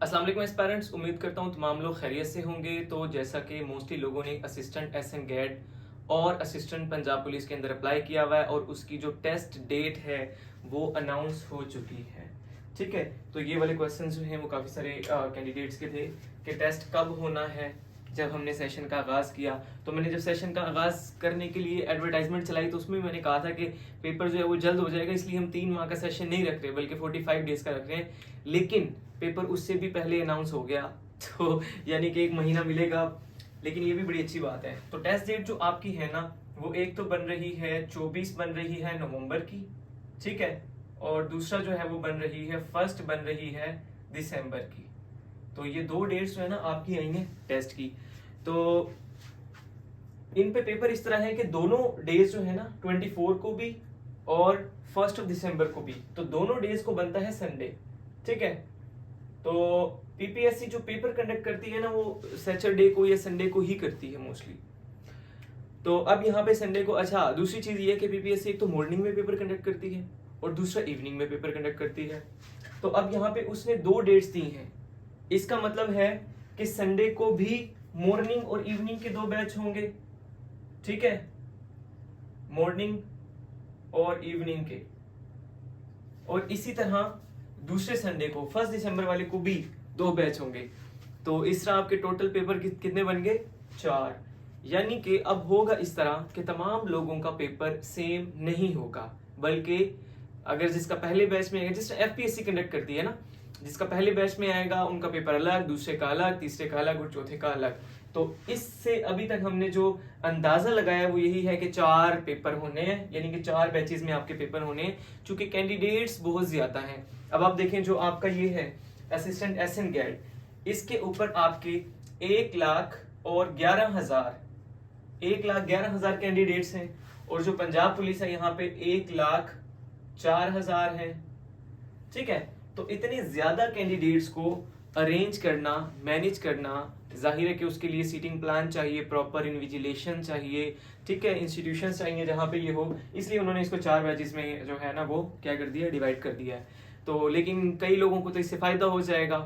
अस्सलाम वालेकुम एस्पायरेंट्स, उम्मीद करता हूँ तमाम लोग खैरियत से होंगे। तो जैसा कि मोस्टली लोगों ने असिस्टेंट एसएन गेट और असिस्टेंट पंजाब पुलिस के अंदर अप्लाई किया हुआ है और उसकी जो टेस्ट डेट है वो अनाउंस हो चुकी है। ठीक है, तो ये वाले क्वेश्चन जो हैं वो काफ़ी सारे कैंडिडेट्स के थे कि टेस्ट कब होना है। जब हमने सेशन का आगाज़ किया तो मैंने जब सेशन का आगाज़ करने के लिए एडवर्टाइजमेंट चलाई तो उसमें मैंने कहा था कि पेपर जो है वो जल्द हो जाएगा, इसलिए हम 3 माह का सेशन नहीं रख रहे बल्कि 45 डेज का रख रहे हैं। लेकिन पेपर उससे भी पहले अनाउंस हो गया, तो यानी कि 1 महीना मिलेगा। लेकिन ये भी बड़ी अच्छी बात है। तो टेस्ट डेट जो आपकी है ना, वो एक तो बन रही है 24 बन रही है नवंबर की, ठीक है, और दूसरा जो है वो बन रही है 1 बन रही है दिसंबर की। तो ये 2 डेट्स जो है ना आपकी आई हैं टेस्ट की। तो इन पे पेपर इस तरह है कि दोनों डेज जो है ना 24 को भी और 1 दिसंबर को भी, तो दोनों डेज को बनता है संडे। ठीक है, तो पीपीएससी जो पेपर कंडक्ट करती है ना वो सैटरडे को या संडे को ही करती है मोस्टली। तो अब यहाँ पे संडे को, अच्छा दूसरी चीज ये है कि पीपीएससी एक तो मॉर्निंग में पेपर कंडक्ट करती है और दूसरा इवनिंग में पेपर कंडक्ट करती है। तो अब यहाँ पे उसने 2 डेट्स दी हैं। इसका मतलब है कि संडे को भी मॉर्निंग और इवनिंग के 2 बैच होंगे। ठीक है, मॉर्निंग और इवनिंग के, और इसी तरह दूसरे संडे को 1 दिसंबर वाले को भी 2 बैच होंगे। तो इस तरह आपके टोटल पेपर कितने बन गए? 4। यानी कि अब होगा इस तरह कि तमाम लोगों का पेपर सेम नहीं होगा, बल्कि अगर जिसका पहले बैच में आएगा, जिस एफपीएससी कंडक्ट करती है ना, जिसका पहले बैच में आएगा उनका पेपर अलग, दूसरे का अलग, तीसरे का अलग और चौथे का अलग। तो इससे अभी तक हमने जो अंदाजा लगाया वो यही है कि 4 पेपर होने हैं, यानी कि 4 बैचेस में आपके पेपर होने हैं, चूंकि कैंडिडेट्स बहुत ज्यादा हैं। अब आप देखें जो आपका ये है असिस्टेंट एसएन गेट, इसके ऊपर आपके 1,11,000 कैंडिडेट्स हैं, और जो पंजाब पुलिस है यहाँ पे 1,04,000 है। ठीक है, तो इतने ज्यादा कैंडिडेट्स को अरेंज करना, मैनेज करना, जाहिर है कि उसके लिए सीटिंग प्लान चाहिए, प्रॉपर इन्विजिलेशन चाहिए, ठीक है, इंस्टीट्यूशन चाहिए जहां पे ये हो, इसलिए उन्होंने इसको 4 बैचेस में जो है ना वो क्या कर दिया, डिवाइड कर दिया है। तो लेकिन कई लोगों को तो इससे फायदा हो जाएगा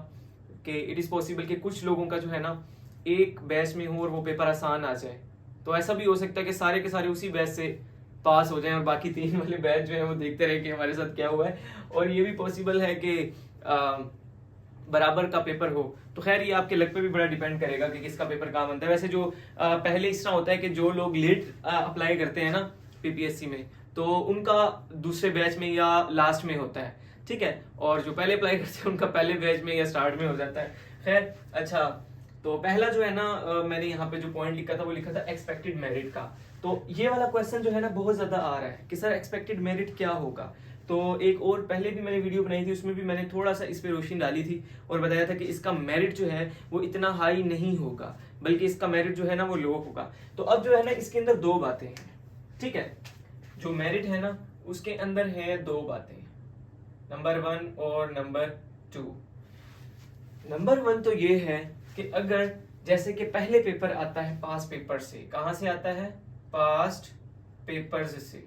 कि इट इज पॉसिबल कि कुछ लोगों का जो है ना एक बैच में हो और वो पेपर आसान आ जाए। तो ऐसा भी हो सकता है कि सारे के सारे उसी बैच से पास हो जाएं और बाकी 3 वाले बैच जो है वो देखते रहे कि हमारे साथ क्या हुआ है। और ये भी पॉसिबल है कि बराबर का पेपर हो। तो खैर ये आपके लक पे भी बड़ा डिपेंड करेगा कि किसका पेपर कहाँ बनता है। वैसे जो पहले इस तरह होता है कि जो लोग लेट अप्लाई करते हैं ना पीपीएससी में, तो उनका दूसरे बैच में या लास्ट में होता है। ठीक है, और जो पहले अप्लाई करते हैं उनका पहले बैच में या स्टार्ट में हो जाता है। खैर अच्छा, तो पहला जो है ना मैंने यहाँ पे जो पॉइंट लिखा था वो लिखा था एक्सपेक्टेड मेरिट का। तो ये वाला क्वेश्चन जो है ना बहुत ज्यादा आ रहा है कि सर एक्सपेक्टेड मेरिट क्या होगा। तो एक और पहले भी मैंने वीडियो बनाई थी, उसमें भी मैंने थोड़ा सा इस पे रोशनी डाली थी और बताया था कि इसका मेरिट जो है वो इतना हाई नहीं होगा, बल्कि इसका मेरिट जो है ना वो लो होगा। तो अब जो है ना इसके अंदर 2 बातें हैं। ठीक है, जो मेरिट है ना उसके अंदर है 2 बातें, नंबर 1 और नंबर 2। नंबर 1 तो ये है कि अगर जैसे कि पहले पेपर आता है पास पेपर से, कहां से आता है? पास्ट पेपर्स से।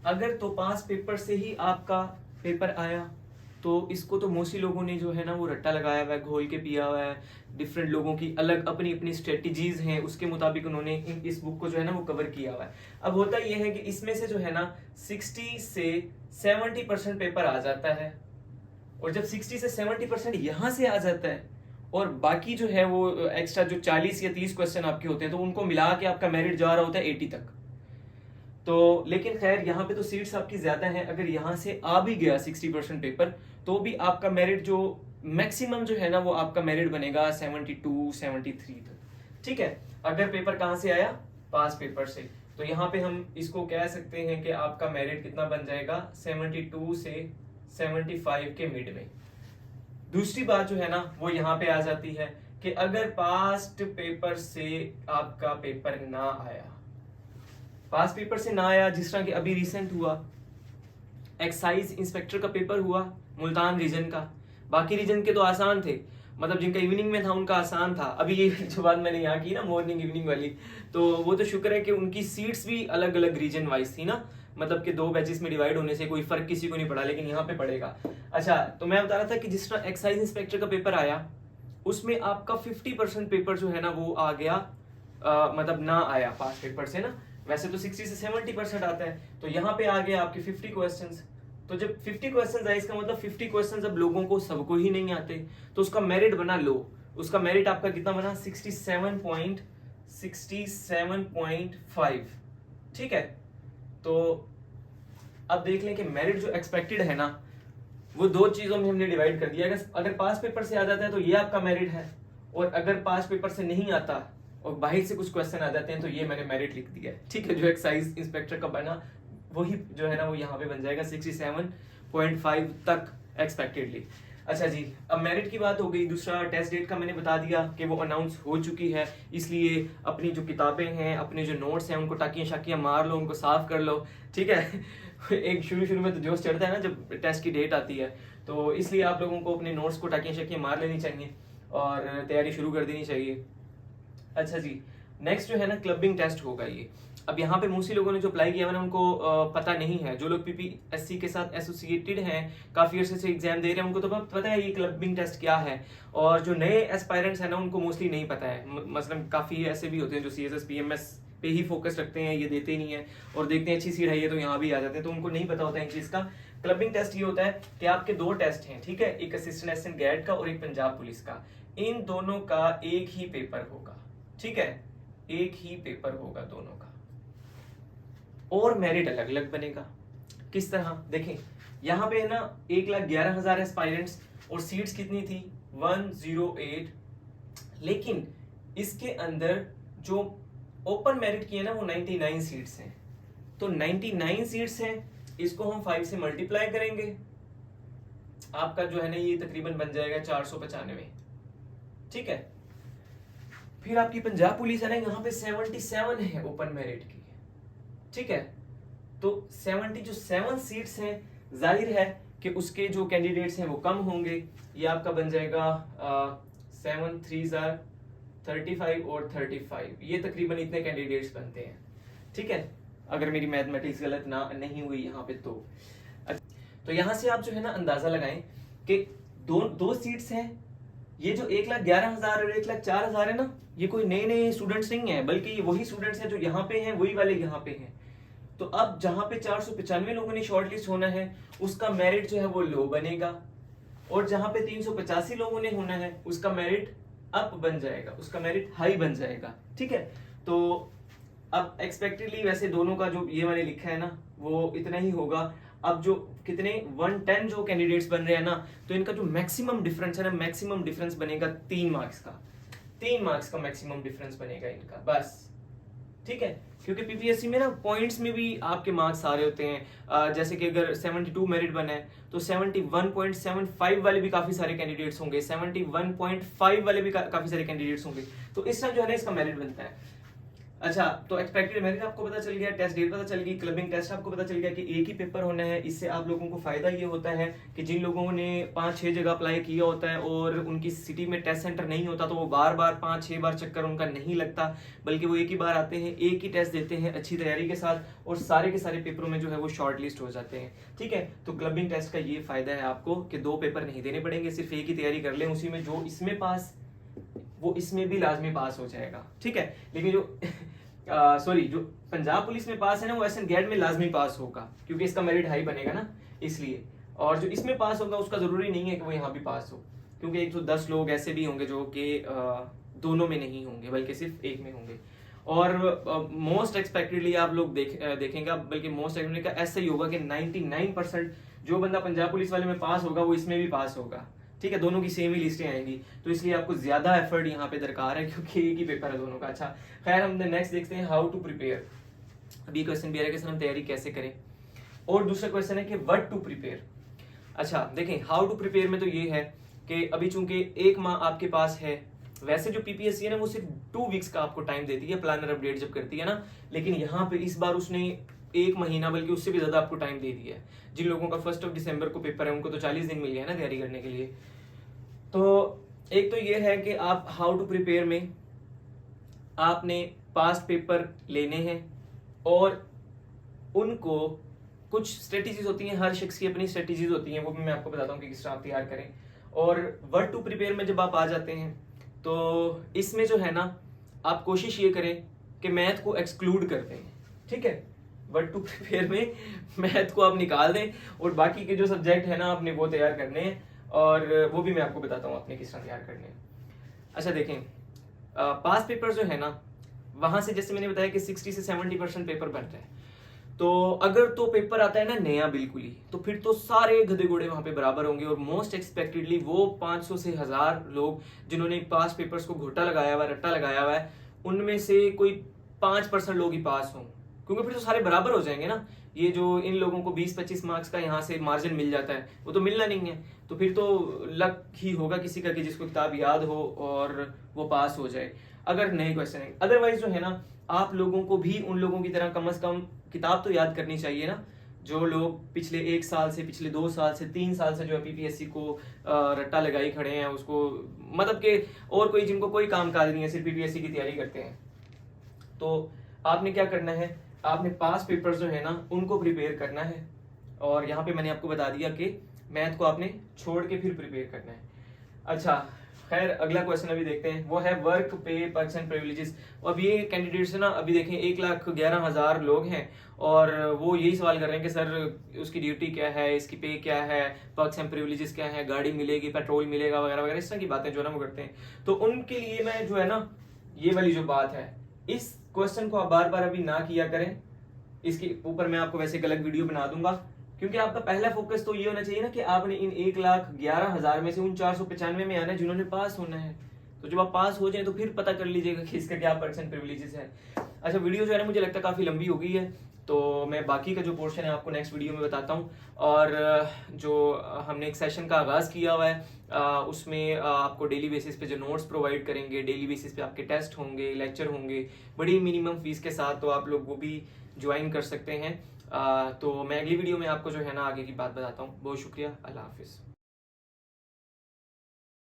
अगर तो पास पेपर से ही आपका पेपर आया तो इसको तो मोस्टली लोगों ने जो है ना वो रट्टा लगाया हुआ है, घोल के पिया हुआ है। डिफरेंट लोगों की अलग अपनी अपनी स्ट्रेटजीज हैं, उसके मुताबिक उन्होंने इस बुक को जो है ना वो कवर किया हुआ है। अब होता यह है कि इसमें से जो है ना 60 से 70% पेपर आ जाता है, और जब 60 से 70% यहां से आ जाता है और बाकी जो है वो एक्स्ट्रा जो 40 या 30 क्वेश्चन आपके होते हैं, तो उनको मिला के आपका मेरिट जा रहा होता है 80 तक। तो लेकिन खैर यहाँ पे तो सीट्स आपकी ज्यादा हैं, अगर यहाँ से आ भी गया 60% पेपर तो भी आपका मेरिट जो मैक्सिमम जो है ना वो आपका मेरिट बनेगा 72 73 तक। ठीक है, अगर पेपर कहाँ से आया? पास पेपर से। तो यहाँ पे हम इसको कह सकते हैं कि आपका मेरिट कितना बन जाएगा? 72 से 75 के मिड में। दूसरी बात जो है ना वो यहाँ पे आ जाती है कि अगर पास्ट पेपर से आपका पेपर ना आया, पास पेपर से ना आया, जिस तरह कि अभी रिसेंट हुआ एक्साइज इंस्पेक्टर का पेपर हुआ मुल्तान रीजन का, बाकी रीजन के तो आसान थे, मतलब जिनका इवनिंग में था उनका आसान था। अभी ये जो बात मैंने यहाँ की ना मॉर्निंग इवनिंग वाली, तो वो तो शुक्र है कि उनकी सीट्स भी अलग अलग रीजन वाइज थी ना, मतलब कि 2 बैचेस में डिवाइड होने से कोई फर्क किसी को नहीं पड़ा, लेकिन यहाँ पे पड़ेगा। अच्छा, तो मैं बता रहा था कि जिस तरह एक्साइज इंस्पेक्टर का पेपर आया उसमें आपका 50% पेपर जो है ना वो आ गया, मतलब ना आया पास पेपर से ना, वैसे तो 60 से 70% आता है, तो यहाँ पे आ गया आपके 50 क्वेश्चंस। तो जब 50 क्वेश्चंस आए, इसका मतलब 50 क्वेश्चंस अब लोगों को सबको ही नहीं आते, तो उसका मेरिट बना लो। उसका मेरिट आपका कितना बना? 67.5। ठीक है, तो अब देख लें कि मेरिट जो एक्सपेक्टेड है ना वो 2 चीजों में हमने डिवाइड कर दिया। अगर पास पेपर से आ जाता है तो ये आपका मेरिट है, और अगर पास पेपर से नहीं आता और बाहर से कुछ क्वेश्चन आ जाते हैं तो ये मैंने मेरिट लिख दिया है। ठीक है, जो एक्साइज इंस्पेक्टर का बना वही जो है ना वो यहाँ पे बन जाएगा 67.5 तक एक्सपेक्टेडली। अच्छा जी, अब मेरिट की बात हो गई। दूसरा टेस्ट डेट का मैंने बता दिया कि वो अनाउंस हो चुकी है, इसलिए अपनी जो किताबें हैं, अपने जो नोट्स हैं, उनको टाकियां शाकियां मार लो, उनको साफ कर लो। ठीक है एक शुरू में तो जोश चढ़ता है ना जब टेस्ट की डेट आती है, तो इसलिए आप लोगों को अपने नोट्स को टाकियां शाकियां मार लेनी चाहिए और तैयारी शुरू कर देनी चाहिए। अच्छा जी, नेक्स्ट जो है ना क्लबिंग टेस्ट होगा ये। अब यहाँ पे मोस्टली लोगों ने जो अप्लाई किया है ना उनको पता नहीं है। जो लोग पीपीएससी के साथ एसोसिएटेड हैं, काफी अर्से से एग्जाम दे रहे हैं, उनको तो पता है ये क्लबिंग टेस्ट क्या है, और जो नए एस्पायरेंट्स हैं ना उनको मोस्टली नहीं पता है। मतलब काफी ऐसे भी होते हैं जो सीएसएस पीएमएस पे ही फोकस रखते हैं, ये देते नहीं है और देखते हैं अच्छी सीट है ये तो यहाँ भी आ जाते हैं, तो उनको नहीं पता होता है इन चीज का। क्लबिंग टेस्ट ये होता है कि आपके 2 टेस्ट हैं, ठीक है, एक असिस्टेंट एसएन गैड का और एक पंजाब पुलिस का। इन दोनों का एक ही पेपर होगा, ठीक है, एक ही पेपर होगा दोनों का, और मेरिट अलग अलग बनेगा। किस तरह? देखें, यहाँ पे है ना 1,11,000 एस्पायरेंट्स और सीट्स कितनी थी? 108। लेकिन इसके अंदर जो ओपन मेरिट की है ना वो 99 सीट्स हैं। तो 99 सीट्स हैं, इसको हम 5 से मल्टीप्लाई करेंगे, आपका जो है ना ये तकरीबन बन जाएगा 495। ठीक है, फिर आपकी पंजाब पुलिस है ना यहाँ पे 77 है ओपन मेरिट की। ठीक है, तो 7 सीट्स हैं, जाहिर है कि उसके जो कैंडिडेट्स हैं वो कम होंगे। ये आपका बन जाएगा 7 3 35 और 35, ये तकरीबन इतने कैंडिडेट्स बनते हैं। ठीक है, अगर मेरी मैथमेटिक्स गलत ना नहीं हुई यहाँ पे तो यहाँ से आप जो है ना अंदाजा लगाएं कि दो सीट्स हैं। ये जो 1,11,000 और 1,04,000 है ना, ये कोई नए नए स्टूडेंट्स नहीं है, बल्कि ये वही स्टूडेंट्स हैं जो यहाँ पे हैं, वही वाले यहाँ पे हैं। तो अब जहां पे 495 लोगों ने शॉर्टलिस्ट होना है उसका मेरिट जो है वो लो बनेगा, और जहां पे 385 लोगों ने होना है उसका मेरिट अप बन जाएगा, उसका मेरिट हाई बन जाएगा। ठीक है, तो अब एक्सपेक्टेडली वैसे दोनों का जो ये मैंने लिखा है ना वो इतना ही होगा। अब जो कितने 110 जो कैंडिडेट्स बन रहे हैं ना, तो इनका जो मैक्सिमम डिफरेंस है ना, मैक्सिमम डिफरेंस बनेगा 3 मार्क्स का। 3 मार्क्स का मैक्सिमम डिफरेंस बनेगा इनका, बस। ठीक है, क्योंकि पीपीएससी में ना पॉइंट्स में भी आपके मार्क्स सारे होते हैं। जैसे कि अगर 72 मेरिट बना है तो 71.75 वाले भी काफी सारे कैंडिडेट्स होंगे, 71.5 वाले भी काफी सारे कैंडिडेट्स होंगे। तो इस तरह जो है ना इसका मेरिट बनता है। अच्छा, तो एक्सपेक्टेड मेरिट आपको पता चल गया, टेस्ट डेट पता चल गई, क्लबिंग टेस्ट आपको पता चल गया कि एक ही पेपर होना है। इससे आप लोगों को फायदा ये होता है कि जिन लोगों ने 5-6 जगह अप्लाई किया होता है और उनकी सिटी में टेस्ट सेंटर नहीं होता, तो वो बार बार 5-6 बार चक्कर उनका नहीं लगता, बल्कि वो एक ही बार आते हैं, एक ही टेस्ट देते हैं अच्छी तैयारी के साथ, और सारे के सारे पेपरों में जो है वो शॉर्ट लिस्ट हो जाते हैं। ठीक है, तो क्लबिंग टेस्ट का ये फायदा है आपको कि 2 पेपर नहीं देने पड़ेंगे, सिर्फ एक ही तैयारी कर लें, उसी में जो इसमें पास वो इसमें भी लाजमी पास हो जाएगा। ठीक है, लेकिन जो जो पंजाब पुलिस में पास है ना वो एसएन गैड में लाजमी पास होगा, क्योंकि इसका मेरिट हाई बनेगा ना, इसलिए। और जो इसमें पास होगा उसका जरूरी नहीं है कि वो यहाँ भी पास हो, क्योंकि 110 लोग ऐसे भी होंगे जो कि दोनों में नहीं होंगे बल्कि सिर्फ एक में होंगे। और मोस्ट एक्सपेक्टेडली आप लोग देखेंगे, बल्कि मोस्ट एक्सपेक्टेड का ऐसा ही होगा कि 99% जो बंदा पंजाब पुलिस वाले में पास होगा वो इसमें भी पास होगा। ठीक है, दोनों की सेम ही लिस्टें आएंगी, तो इसलिए आपको ज्यादा एफर्ट यहाँ पे दरकार है, क्योंकि एक ही पेपर है दोनों का। अच्छा, खैर हम नेक्स्ट देखते हैं हाउ टू प्रिपेयर। अभी क्वेश्चन भी आ रहा है कि सर हम तैयारी कैसे करें, और दूसरा क्वेश्चन है कि व्हाट टू प्रिपेयर। अच्छा देखें, हाउ टू प्रिपेयर में तो ये है कि अभी चूंकि 1 माह आपके पास है, वैसे जो पीपीएससी है ना वो सिर्फ 2 वीक्स का आपको टाइम देती है प्लानर अपडेट जब करती है ना, लेकिन यहाँ पे इस बार उसने 1 महीना बल्कि उससे भी ज्यादा आपको टाइम दे दिया है। जिन लोगों का 1 दिसंबर को पेपर है उनको तो 40 दिन मिल गया है ना तैयारी करने के लिए। तो एक तो ये है कि आप हाउ टू प्रिपेयर में आपने पास्ट पेपर लेने हैं और उनको कुछ स्ट्रेटजीज होती हैं, हर शख्स की अपनी स्ट्रेटजीज होती हैं, वो भी मैं आपको बताता हूँ कि किस तरह आप तैयार करें। और वर्ड टू प्रिपेयर में जब आप आ जाते हैं तो इसमें जो है ना, आप कोशिश ये करें कि मैथ को एक्सक्लूड कर दें, ठीक है। वर्ड टू प्रिपेयर में मैथ को आप निकाल दें और बाकी के जो सब्जेक्ट है ना आपने वो तैयार करने हैं, और वो भी मैं आपको बताता हूँ आपने किस तरह तैयार करने हैं। अच्छा देखें, पास पेपर जो है ना, वहां से जैसे मैंने बताया कि 60 से 70% पेपर बनता है। तो अगर तो पेपर आता है ना नया बिल्कुल ही, तो फिर तो सारे गधे घोड़े वहां पे बराबर होंगे, और मोस्ट एक्सपेक्टेडली वो 500 से 1000 लोग जिन्होंने पास पेपर्स को घोटा लगाया हुआ है, रट्टा लगाया हुआ है, उनमें से कोई 5% लोग ही पास हों, क्योंकि फिर तो सारे बराबर हो जाएंगे ना। ये जो इन लोगों को 20-25 मार्क्स का यहाँ से मार्जिन मिल जाता है, वो तो मिलना नहीं है, तो फिर तो लक ही होगा किसी का कि जिसको किताब याद हो और वो पास हो जाए, अगर नए क्वेश्चन है। अदरवाइज जो है ना, आप लोगों को भी उन लोगों की तरह कम से कम किताब तो याद करनी चाहिए ना, जो लोग पिछले 1 साल से, पिछले 2 साल से, 3 साल से जो है पीपीएससी को रट्टा लगाई खड़े हैं, उसको मतलब के और कोई जिनको कोई काम काज नहीं है, सिर्फ पीपीएससी की तैयारी करते हैं। तो आपने क्या करना है, आपने पास पेपर्स जो है ना उनको प्रिपेयर करना है, और यहाँ पे मैंने आपको बता दिया कि मैथ को आपने छोड़ के फिर प्रिपेयर करना है। अच्छा खैर, अगला क्वेश्चन अभी देखते हैं, वो है वर्क पे पर्क्स एंड प्रिविलेजेस। अब ये कैंडिडेट्स है ना, अभी देखें 1,11,000 लोग हैं, और वो यही सवाल कर रहे हैं कि सर उसकी ड्यूटी क्या है, इसकी पे क्या है, पर्क्स एंड प्रिविलेजेस क्या है, गाड़ी मिलेगी, पेट्रोल मिलेगा, वगैरह वगैरह, इस तरह की बातें जो है ना वो करते हैं। तो उनके लिए मैं जो है ना, ये वाली जो बात है, इस क्वेश्चन को आप बार बार अभी ना किया करें, इसके ऊपर मैं आपको वैसे एक अलग वीडियो बना दूंगा, क्योंकि आपका पहला फोकस तो ये होना चाहिए ना कि आपने इन 1,11,000 में से उन 495 में आना है जिन्होंने पास होना है। तो जब आप पास हो जाए तो फिर पता कर लीजिएगा कि इसका क्या पर्सेंट प्रिविलेजेस है। अच्छा, वीडियो जो है ना मुझे लगता है काफी लंबी हो गई है, तो मैं बाकी का जो पोर्शन है आपको नेक्स्ट वीडियो में बताता हूँ। और जो हमने एक सेशन का आगाज किया हुआ है, उसमें आपको डेली बेसिस पे जो नोट्स प्रोवाइड करेंगे, डेली बेसिस पे आपके टेस्ट होंगे, लेक्चर होंगे, बड़ी मिनिमम फीस के साथ, तो आप लोग वो भी ज्वाइन कर सकते हैं। तो मैं अगली वीडियो में आपको जो है ना आगे की बात बताता हूँ। बहुत शुक्रिया, अल्लाह हाफिज़।